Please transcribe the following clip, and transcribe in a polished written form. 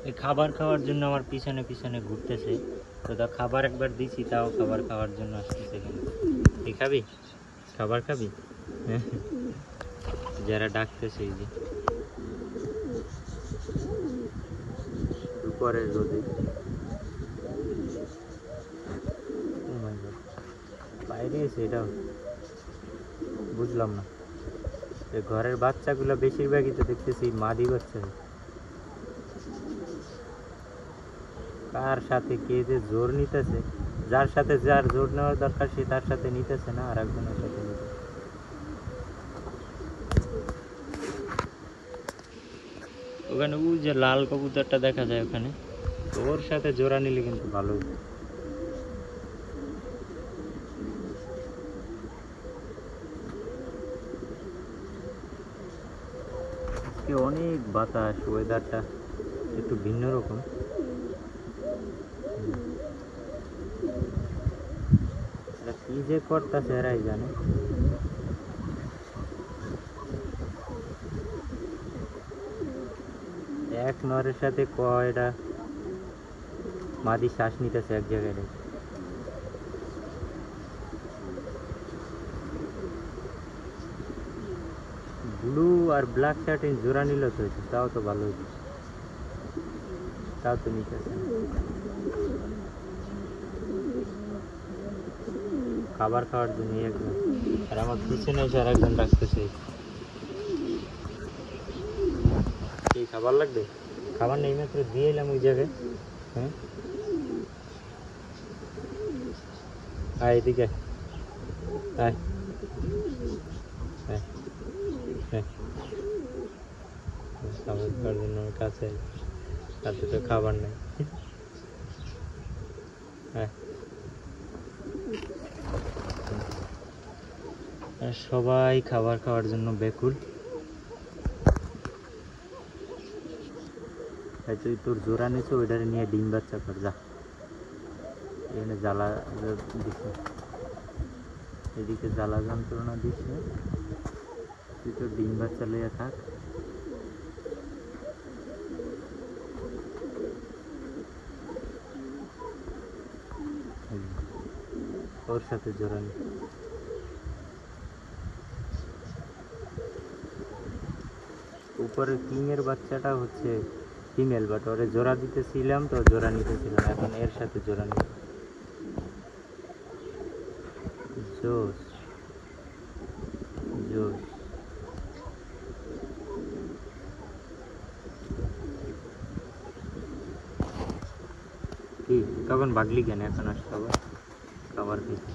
এই খাবার খাওয়ার জন্য আমার পিছনে পিছনে ঘুরতেছে। তো তা খাবার একবার দিছি, তাও খাবার খাওয়ার জন্য আসতেছে। কিন্তু এই খাবি, খাবার খাবি? যারা ডাকতেছে এই যে দুপুরের রোদে। ও মাই গড, বাইরে এসে এটাও বুঝলাম না। ঘরের বাচ্চাগুলো বেশিরভাগই তো দেখতেছি মাদি বাচ্চা। কার সাথে কে যে জোর নিতেছে, যার সাথে যার জোর নেওয়ার দরকার সে তার সাথে নিতেছে না, আর একজনের সাথে নিতেছে। ওখানে ওই যে লাল কবুতরটা দেখা যায় ওখানে, ওর সাথে জোড়া নিলে কিন্তু ভালো হতো। আজকে অনেক বাতাস, ওয়েদারটা একটু ভিন্ন রকম। কি যে করতেছে এরাই জানে। এক নরের সাথে কয়টা মাদি শ্বাস নিতেছে এক জায়গায়। ব্লু আর ব্ল্যাক শার্টে জোড়া নিল তো, তাও তো ভালো হতো, তাও তো নিতেছে না। খাবার খাওয়ার জন্য একজন, আর আমার পিছনে এসে আর একজন ডাকতেছে। এই খাবার লাগবে? খাবার নেই, মাত্র দিয়ে এলাম ওই জায়গায়। হ্যাঁ, আয় এদিকে, আয় আয় আয়। খাবার খাওয়ার জন্য আমার কাছে, তাতে তো খাবার নেই। হ্যাঁ, সবাই খাবার খাওয়ার জন্য বেকুল। তুই তোর জোড়া নিচে ওইটারে নিয়ে ডিম বাচ্চা কর, যা। এখানে জ্বালা দিস না, এদিকে জ্বালা যন্ত্রণা দিস না, তুই তোর ডিম বাচ্চা লইয়া থাক। ওর সাথে জোড়া নি। উপরের কিংয়ের বাচ্চাটা হচ্ছে ফিমেল, বাট ওরে জোড়া দিতেছিলাম তো জোড়া নিতেছিলাম, এখন এর সাথে জোড়া নিতে। জোস জোস। কি তখন ভাগলি কেন? এখন আসতে আবার খাবার খেতে।